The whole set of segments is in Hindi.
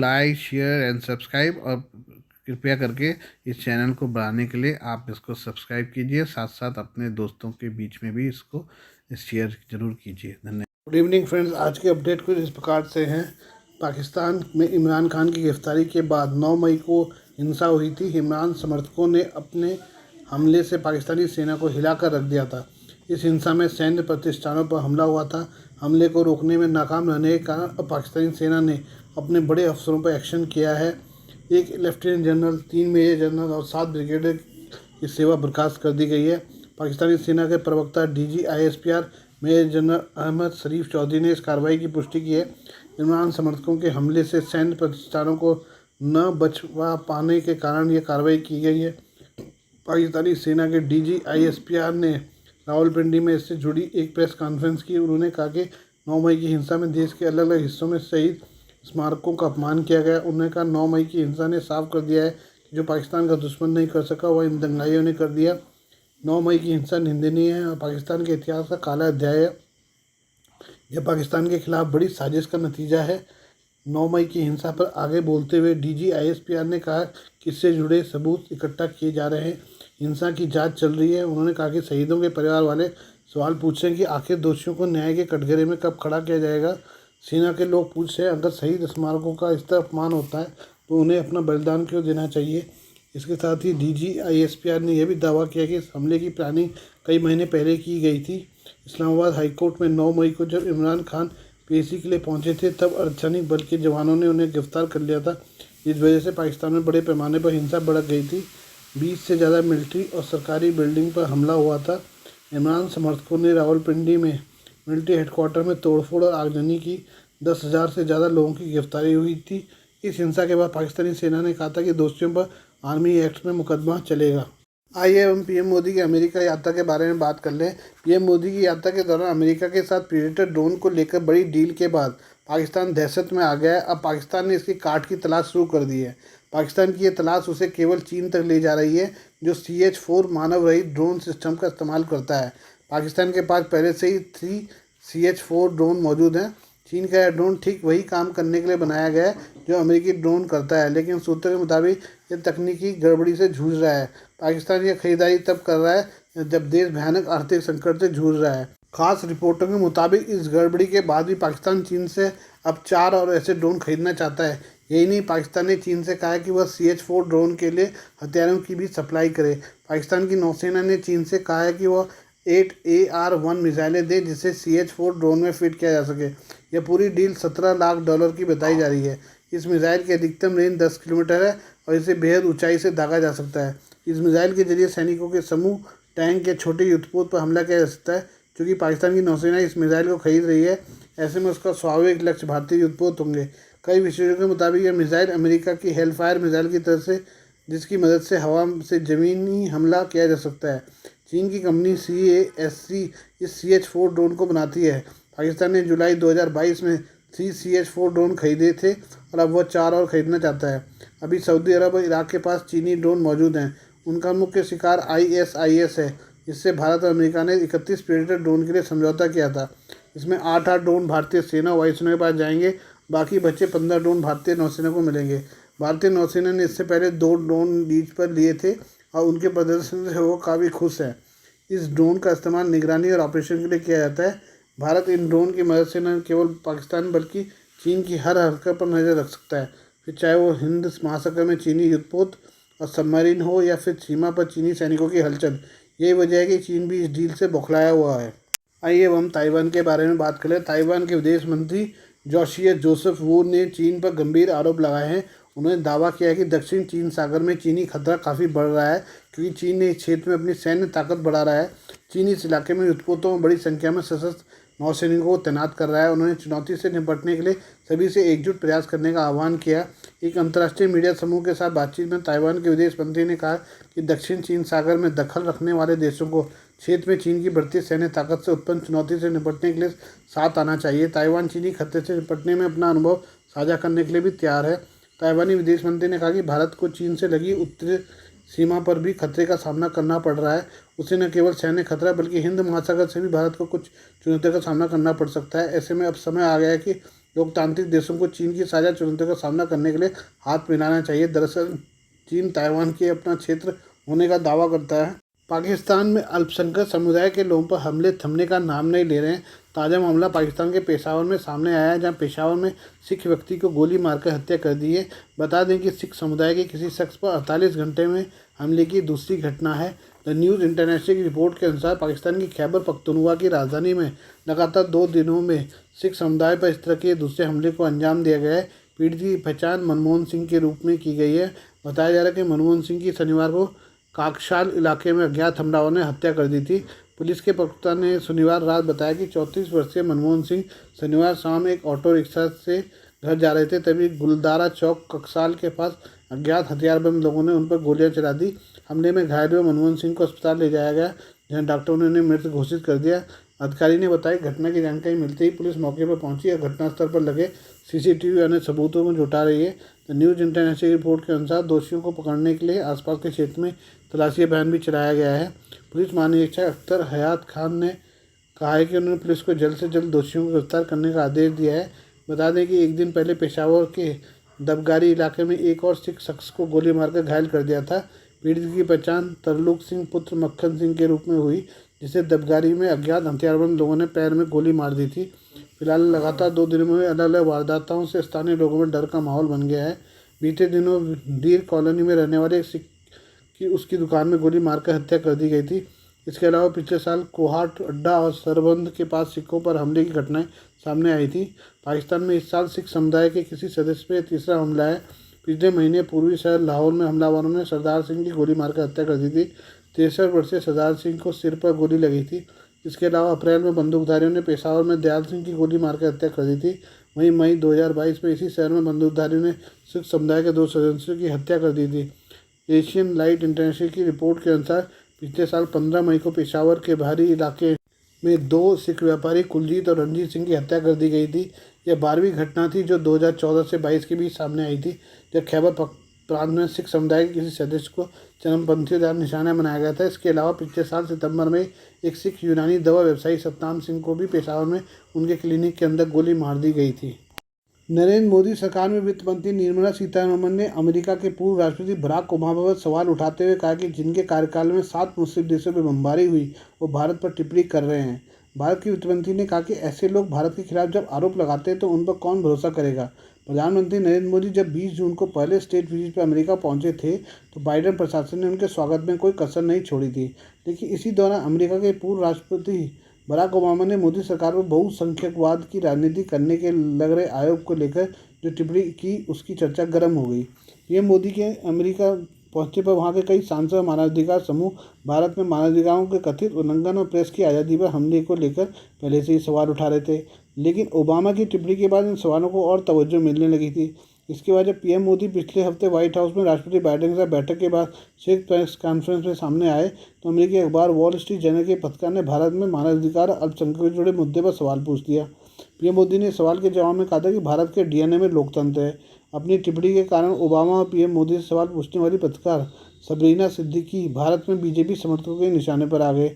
लाइक शेयर एंड सब्सक्राइब, और कृपया करके इस चैनल को बढ़ाने के लिए आप इसको सब्सक्राइब कीजिए, साथ साथ अपने दोस्तों के बीच में भी इसको शेयर जरूर कीजिए। धन्यवाद। गुड इवनिंग फ्रेंड्स, आज के अपडेट कुछ इस प्रकार से हैं। पाकिस्तान में इमरान खान की गिरफ्तारी के बाद 9 मई को हिंसा हुई थी। इमरान समर्थकों ने अपने हमले से पाकिस्तानी सेना को हिलाकर रख दिया था। इस हिंसा में सैन्य प्रतिष्ठानों पर हमला हुआ था। हमले को रोकने में नाकाम रहने के कारण अब पाकिस्तानी सेना ने अपने बड़े अफसरों पर एक्शन किया है। एक लेफ्टिनेंट जनरल, 3 मेजर जनरल और 7 ब्रिगेडियर की सेवा बर्खास्त कर दी गई है। पाकिस्तानी सेना के प्रवक्ता DG ISPR major general Ahmed Sharif Chaudhry ने इस कार्रवाई की पुष्टि की है। इमरान समर्थकों के हमले से सैन्य प्रतिष्ठानों को न बचवा पाने के कारण यह कार्रवाई की गई है। पाकिस्तानी सेना के DG ISPR ने रावलपिंडी में इससे जुड़ी एक प्रेस कॉन्फ्रेंस की। उन्होंने कहा कि 9 मई की हिंसा में देश के अलग अलग हिस्सों में शहीद स्मारकों का अपमान किया गया। उन्होंने कहा 9 मई की हिंसा ने साफ कर दिया है कि जो पाकिस्तान का दुश्मन नहीं कर सका वह इन दंगाइयों ने कर दिया। 9 मई की हिंसा निंदनीय है और पाकिस्तान के इतिहास का काला अध्याय है। यह पाकिस्तान के खिलाफ बड़ी साजिश का नतीजा है। 9 मई की हिंसा पर आगे बोलते हुए DG ISPR ने कहा कि इससे जुड़े सबूत इकट्ठा किए जा रहे हैं, हिंसा की जांच चल रही है। उन्होंने कहा कि शहीदों के परिवार वाले सवाल पूछ रहे हैं कि आखिर दोषियों को न्याय के कटघरे में कब खड़ा किया जाएगा। सेना के लोग पूछ रहे हैं अगर शहीद स्मारकों का इस तरह अपमान होता है तो उन्हें अपना बलिदान क्यों देना चाहिए। इसके साथ ही DG ISPR ने यह भी दावा किया कि इस हमले की प्लानिंग कई महीने पहले की गई थी। इस्लामाबाद हाईकोर्ट में 9 मई को जब इमरान खान पेशी के लिए पहुंचे थे तब अर्धसैनिक बल के जवानों ने उन्हें गिरफ्तार कर लिया था। इस वजह से पाकिस्तान में बड़े पैमाने पर हिंसा भड़क गई थी। 20 से ज़्यादा मिलिट्री और सरकारी बिल्डिंग पर हमला हुआ था। इमरान समर्थकों ने रावलपिंडी में मिलिट्री हेडक्वार्टर में तोड़फोड़ और आगजनी की। 10,000 से ज़्यादा लोगों की गिरफ्तारी हुई थी। इस हिंसा के बाद पाकिस्तानी सेना ने कहा था कि दोषियों पर आर्मी एक्ट में मुकदमा चलेगा। आइए हम PM मोदी की अमेरिका यात्रा के बारे में बात कर लें। PM मोदी की यात्रा के दौरान अमेरिका के साथ प्रीडेटर ड्रोन को लेकर बड़ी डील के बाद पाकिस्तान दहशत में आ गया है। अब पाकिस्तान ने इसकी काट की तलाश शुरू कर दी है। पाकिस्तान की ये तलाश उसे केवल चीन तक ले जा रही है, जो CH-4 मानव रहित ड्रोन सिस्टम का इस्तेमाल करता है। पाकिस्तान के पास पहले से ही 3 CH-4 ड्रोन मौजूद हैं। चीन का यह ड्रोन ठीक वही काम करने के लिए बनाया गया है जो अमेरिकी ड्रोन करता है, लेकिन सूत्रों के मुताबिक यह तकनीकी गड़बड़ी से जूझ रहा है। पाकिस्तान यह खरीदारी तब कर रहा है जब देश भयानक आर्थिक संकट से जूझ रहा है। खास रिपोर्टों के मुताबिक इस गड़बड़ी के बाद भी पाकिस्तान चीन से अब 4 और ऐसे ड्रोन खरीदना चाहता है। यही नहीं, पाकिस्तान ने चीन से कहा है कि वह CH-4 ड्रोन के लिए हथियारों की भी सप्लाई करे। पाकिस्तान की नौसेना ने चीन से कहा है कि वह 8 AR-1 मिसाइलें दे जिसे CH-4 ड्रोन में फिट किया जा सके। यह पूरी डील $17 लाख की बताई जा रही है। इस मिसाइल की अधिकतम रेंज 10 किलोमीटर है और इसे बेहद ऊंचाई से दागा जा सकता है। इस मिसाइल के जरिए सैनिकों के समूह, टैंक या छोटे युद्धपोत पर हमला किया जा सकता है। क्योंकि पाकिस्तान की नौसेना इस मिसाइल को खरीद रही है, ऐसे में उसका स्वाभाविक लक्ष्य भारतीय युद्धपोत होंगे। कई विशेषज्ञों के मुताबिक यह मिसाइल अमेरिका की हेलफायर मिसाइल की तरह से, जिसकी मदद से हवा से ज़मीनी हमला किया जा सकता है। चीन की कंपनी CASC इस CH-4 ड्रोन को बनाती है। पाकिस्तान ने जुलाई 2022 में 3 CH-4 ड्रोन खरीदे थे और अब वह 4 और खरीदना चाहता है। अभी सऊदी अरब और इराक के पास चीनी ड्रोन मौजूद हैं। उनका मुख्य शिकार ISIS है। इससे भारत और अमेरिका ने 31 प्रेडेटर ड्रोन के लिए समझौता किया था। इसमें 8 ड्रोन भारतीय सेना और वायुसेना के पास जाएंगे, बाकी बचे 15 ड्रोन भारतीय नौसेना को मिलेंगे। भारतीय नौसेना ने इससे पहले 2 ड्रोन लीज पर लिए थे और उनके प्रदर्शन से वो काफ़ी खुश हैं। इस ड्रोन का इस्तेमाल निगरानी और ऑपरेशन के लिए किया जाता है। भारत इन ड्रोन की मदद से न केवल पाकिस्तान बल्कि चीन की हर हरकत पर नज़र रख सकता है, फिर चाहे वो हिंद महासागर में चीनी युद्धपोत और सबमरीन हो या फिर सीमा पर चीनी सैनिकों की हलचल। यही वजह है कि चीन भी इस डील से बौखलाया हुआ है। आइए अब हम ताइवान के बारे में बात करें। ताइवान के विदेश मंत्री जोसेफ वू ने चीन पर गंभीर आरोप लगाए हैं। उन्होंने दावा किया है कि दक्षिण चीन सागर में चीनी खतरा काफ़ी बढ़ रहा है, क्योंकि चीन ने इस क्षेत्र में अपनी सैन्य ताकत बढ़ा रहा है। चीन इस इलाके में युद्धपोतों में बड़ी संख्या में सशस्त्र नौसैनिकों को तैनात कर रहा है। उन्होंने चुनौती से निपटने के लिए सभी से एकजुट प्रयास करने का आह्वान किया। एक अंतर्राष्ट्रीय मीडिया समूह के साथ बातचीत में ताइवान के विदेश मंत्री ने कहा कि दक्षिण चीन सागर में दखल रखने वाले देशों को क्षेत्र में चीन की बढ़ती सैन्य ताकत से उत्पन्न चुनौती से निपटने के लिए साथ आना चाहिए। ताइवान चीनी खतरे से निपटने में अपना अनुभव साझा करने के लिए भी तैयार है। ताइवानी विदेश मंत्री ने कहा कि भारत को चीन से लगी उत्तरी सीमा पर भी खतरे का सामना करना पड़ रहा है। उसे न केवल सैन्य खतरा बल्कि हिंद महासागर से भी भारत को कुछ चुनौतियों का सामना करना पड़ सकता है। ऐसे में अब समय आ गया है कि लोकतांत्रिक देशों को चीन की साझा चुनौतियों का सामना करने के लिए हाथ मिलाना चाहिए। दरअसल चीन ताइवान के अपना क्षेत्र होने का दावा करता है। पाकिस्तान में अल्पसंख्यक समुदाय के लोगों पर हमले थमने का नाम नहीं ले रहे हैं। ताज़ा मामला पाकिस्तान के पेशावर में सामने आया है, जहां पेशावर में सिख व्यक्ति को गोली मारकर हत्या कर दी है। बता दें कि सिख समुदाय के किसी शख्स पर 48 घंटे में हमले की दूसरी घटना है। द न्यूज़ इंटरनेशनल की रिपोर्ट के अनुसार पाकिस्तान की खैबर पख्तूनख्वा की राजधानी में लगातार 2 दिनों में सिख समुदाय पर इस तरह के दूसरे हमले को अंजाम दिया गया है। पीड़ित की पहचान मनमोहन सिंह के रूप में की गई है। बताया जा रहा है कि मनमोहन सिंह की शनिवार को काकशाल इलाके में अज्ञात हमलावरों ने हत्या कर दी थी। पुलिस के प्रवक्ता ने शनिवार रात बताया कि 34 वर्षीय मनमोहन सिंह शनिवार शाम एक ऑटो रिक्शा से घर जा रहे थे, तभी गुलदारा चौक ककसाल के पास अज्ञात हथियारबंद लोगों ने उन पर गोलियां चला दी। हमले में घायल हुए मनमोहन सिंह को अस्पताल ले जाया गया, जहां डॉक्टरों ने उन्हें मृत घोषित कर दिया। अधिकारी ने बताया घटना की जानकारी मिलते ही पुलिस मौके पर पहुंची और घटनास्थल पर लगे सीसीटीवी अन्य सबूतों को जुटा रही है। द न्यूज़ इंटरनेशनल की रिपोर्ट के अनुसार दोषियों को पकड़ने के लिए आसपास के क्षेत्र में तलाशी अभियान भी चलाया गया है। पुलिस महानिरीक्षक अख्तर हयात खान ने कहा है कि उन्होंने पुलिस को जल्द से जल्द दोषियों को गिरफ्तार करने का आदेश दिया है। बता दें कि एक दिन पहले पेशावर के दबगारी इलाके में एक और सिख शख्स को गोली मारकर घायल कर दिया था। पीड़ित की पहचान तरलुक सिंह पुत्र मक्खन सिंह के रूप में हुई, जिसे दबगारी में अज्ञात हथियारबंद लोगों ने पैर में गोली मार दी थी। फिलहाल लगातार 2 दिनों में अलग अलग वारदातों से स्थानीय लोगों में डर का माहौल बन गया है। बीते दिनों डीर कॉलोनी में रहने वाले सिख की उसकी दुकान में गोली मारकर हत्या कर दी गई थी। इसके अलावा पिछले साल कोहाट अड्डा और सरबंद के पास सिखों पर हमले की घटनाएं सामने आई थी। पाकिस्तान में इस साल सिख समुदाय के किसी सदस्य पर तीसरा हमला है। पिछले महीने पूर्वी शहर लाहौर में हमलावरों ने सरदार सिंह की गोली मारकर हत्या कर दी थी। 63 वर्षीय सरदार सिंह को सिर पर गोली लगी थी। इसके अलावा अप्रैल में बंदूकधारियों ने पेशावर में दयाल सिंह की गोली मारकर हत्या कर दी थी। वहीं मई 2022 में इसी शहर में बंदूकधारियों ने सिख समुदाय के 2 सदस्यों की हत्या कर दी थी। एशियन लाइट इंटरनेशनल की रिपोर्ट के अनुसार पिछले साल 15 मई को पेशावर के बाहरी इलाके में 2 सिख व्यापारी कुलजीत और रणजीत सिंह की हत्या कर दी गई थी। यह 12वीं घटना थी जो 2014 से 22 के बीच सामने आई थी, जब खैबर प्रांत में सिख समुदाय के किसी सदस्य को चरमपंथी द्वारा निशाना बनाया गया था। इसके अलावा पिछले साल सितंबर में एक सिख यूनानी दवा व्यवसायी सतनाम सिंह को भी पेशावर में उनके क्लिनिक के अंदर गोली मार दी गई थी। नरेंद्र मोदी सरकार में वित्त मंत्री निर्मला सीतारमण ने अमेरिका के पूर्व राष्ट्रपति बराक ओबामा पर सवाल उठाते हुए कहा कि जिनके कार्यकाल में 7 मुस्लिम देशों में बमबारी हुई वो भारत पर टिप्पणी कर रहे हैं। भारत की वित्त मंत्री ने कहा कि ऐसे लोग भारत के खिलाफ जब आरोप लगाते हैं तो उन पर कौन भरोसा करेगा। प्रधानमंत्री नरेंद्र मोदी जब 20 जून को पहले स्टेट विजिट पर अमेरिका पहुंचे थे तो बाइडेन प्रशासन ने उनके स्वागत में कोई कसर नहीं छोड़ी थी। लेकिन इसी दौरान अमेरिका के पूर्व राष्ट्रपति बराक ओबामा ने मोदी सरकार पर बहुसंख्यकवाद की राजनीति करने के लग रहे आयोग को लेकर जो टिप्पणी की, उसकी चर्चा गर्म हो गई। पीएम मोदी के अमेरिका पहुंचने पर वहां के कई सांसद और मानवाधिकार समूह भारत में मानवाधिकारों के कथित उल्लंघन और प्रेस की आज़ादी पर हमले को लेकर पहले से ही सवाल उठा रहे थे। लेकिन ओबामा की टिप्पणी के बाद इन सवालों को और तवज्जो मिलने लगी थी। इसके बाद जब पीएम मोदी पिछले हफ्ते व्हाइट हाउस में राष्ट्रपति बाइडेन के साथ बैठक के बाद संयुक्त प्रेस कॉन्फ्रेंस में सामने आए तो अमेरिकी अखबार वॉल स्ट्रीट जर्नल के पत्रकार ने भारत में मानवाधिकार और अल्पसंख्यकों से जुड़े मुद्दे पर सवाल पूछ दिया। पीएम मोदी ने सवाल के जवाब में कहा था कि भारत के डीएनए में लोकतंत्र है। अपनी टिप्पणी के कारण ओबामा और पीएम मोदी से सवाल पूछने वाली पत्रकार सबरीना सिद्दीकी भारत में बीजेपी समर्थकों के निशाने पर आ गए।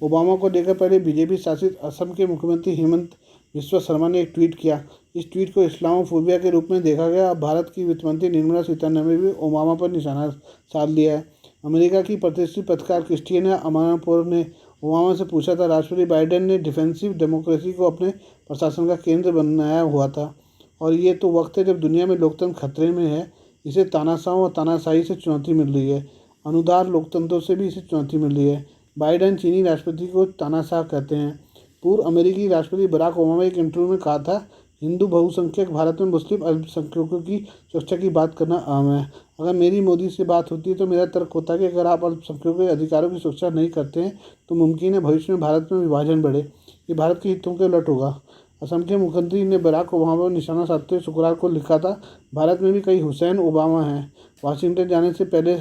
ओबामा को लेकर पहले बीजेपी शासित असम के मुख्यमंत्री हेमंत बिस्वा शर्मा ने एक ट्वीट किया। इस ट्वीट को इस्लामोफोबिया के रूप में देखा गया। अब भारत की वित्त मंत्री निर्मला सीतारमण ने भी ओबामा पर निशाना साध लिया है। अमेरिका की प्रतिष्ठित पत्रकार क्रिस्टियना अमानपोर ने ओबामा से पूछा था, राष्ट्रपति बाइडेन ने डिफेंसिव डेमोक्रेसी को अपने प्रशासन का केंद्र बनाया हुआ था और ये तो वक्त है जब दुनिया में लोकतंत्र खतरे में है। इसे तानाशाहों और तानाशाही से चुनौती मिल रही है, अनुदार लोकतंत्रों से भी इसे चुनौती मिल रही है। बाइडेन चीनी राष्ट्रपति को तानाशाह कहते हैं। पूर्व अमेरिकी राष्ट्रपति बराक ओबामा एक इंटरव्यू में कहा था, हिंदू बहुसंख्यक भारत में मुस्लिम अल्पसंख्यकों की सुरक्षा की बात करना अहम है। अगर मेरी मोदी से बात होती है तो मेरा तर्क होता है कि अगर आप अल्पसंख्यकों के अधिकारों की सुरक्षा नहीं करते हैं तो मुमकिन है भविष्य में भारत में विभाजन बढ़े। ये भारत के हितों के उलट होगा। असम के मुख्यमंत्री ने बराक ओबामा पर निशाना साधते हुए शुक्रवार को लिखा था, भारत में भी कई हुसैन ओबामा हैं। वाशिंगटन जाने से पहले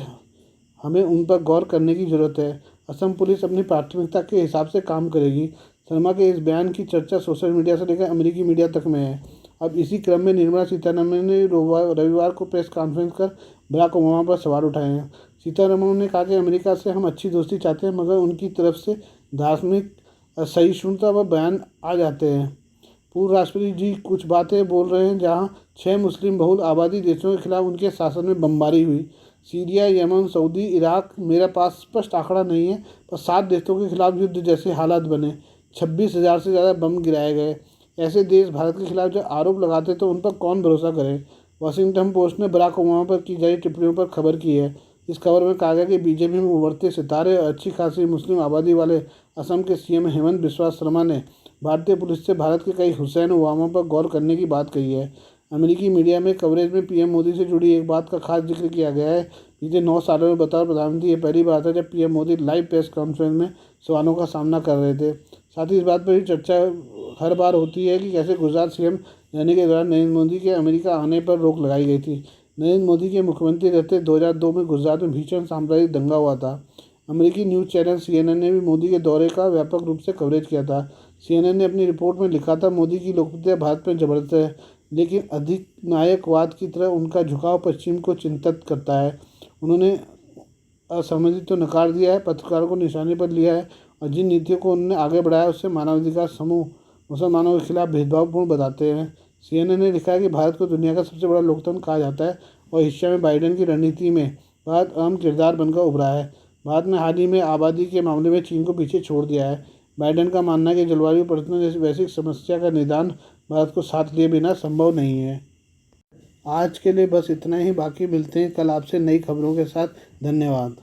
हमें उन पर गौर करने की ज़रूरत है। असम पुलिस अपनी प्राथमिकता के हिसाब से काम करेगी। शर्मा के इस बयान की चर्चा सोशल मीडिया से लेकर अमेरिकी मीडिया तक में है। अब इसी क्रम में निर्मला सीतारमण ने रविवार को प्रेस कॉन्फ्रेंस कर बराक ओबामा पर सवाल उठाए हैं। सीतारमण ने कहा कि अमेरिका से हम अच्छी दोस्ती चाहते हैं, मगर उनकी तरफ से धार्मिक असहिष्णुता व बयान आ जाते हैं। पूर्व राष्ट्रपति जी कुछ बातें बोल रहे हैं जहां 6 मुस्लिम बहुल आबादी देशों के खिलाफ उनके शासन में बमबारी हुई। सीरिया, यमन, सऊदी, इराक, मेरे पास स्पष्ट आंकड़ा नहीं है, पर 7 देशों के खिलाफ युद्ध जैसे हालात बने। 26,000 से ज़्यादा बम गिराए गए। ऐसे देश भारत के खिलाफ जब आरोप लगाते तो उन पर कौन भरोसा करे। वॉशिंगटन पोस्ट ने बराक ओबामा पर की गई टिप्पणियों पर खबर की है। इस खबर में कहा गया कि बीजेपी में उभरते सितारे और अच्छी खासी मुस्लिम आबादी वाले असम के सीएम हेमंत बिस्वा शर्मा ने भारतीय पुलिस से भारत के कई हुसैन ओबामा पर गौर करने की बात कही है। अमेरिकी मीडिया में कवरेज में पीएम मोदी से जुड़ी एक बात का खास जिक्र किया गया है। बीते 9 सालों में बतौर प्रधानमंत्री ये पहली बार था जब PM Modi live press conference में सवालों का सामना कर रहे थे। साथ ही इस बात पर भी चर्चा हर बार होती है कि कैसे गुजरात सीएम रहने के दौरान नरेंद्र मोदी के अमेरिका आने पर रोक लगाई गई थी। नरेंद्र मोदी के मुख्यमंत्री रहते 2002 में गुजरात में भीषण सांप्रदायिक दंगा हुआ था। अमेरिकी न्यूज़ चैनल सीएनएन ने भी मोदी के दौरे का व्यापक रूप से कवरेज किया था। सीएनएन ने अपनी रिपोर्ट में लिखा था, मोदी की लोकप्रियता भारत में जबरदस्त है, लेकिन अधिनायकवाद की तरह उनका झुकाव पश्चिम को चिंतित करता है। उन्होंने असहमति तो नकार दिया है, पत्रकारों को निशाने पर लिया है और जिन नीतियों को उन्होंने आगे बढ़ाया उससे मानवाधिकार समूह मुसलमानों के खिलाफ भेदभावपूर्ण बताते हैं। सीएनएन ने लिखा है कि भारत को दुनिया का सबसे बड़ा लोकतंत्र कहा जाता है और एशिया में बाइडेन की रणनीति में भारत अहम किरदार बनकर उभरा है। भारत ने हाल ही में आबादी के मामले में चीन को पीछे छोड़ दिया है। बाइडेन का मानना है कि जलवायु परिवर्तन जैसी वैश्विक समस्या का निदान भारत को साथ लिए बिना संभव नहीं है। आज के लिए बस इतना ही, बाकी मिलते हैं कल आपसे नई खबरों के साथ। धन्यवाद।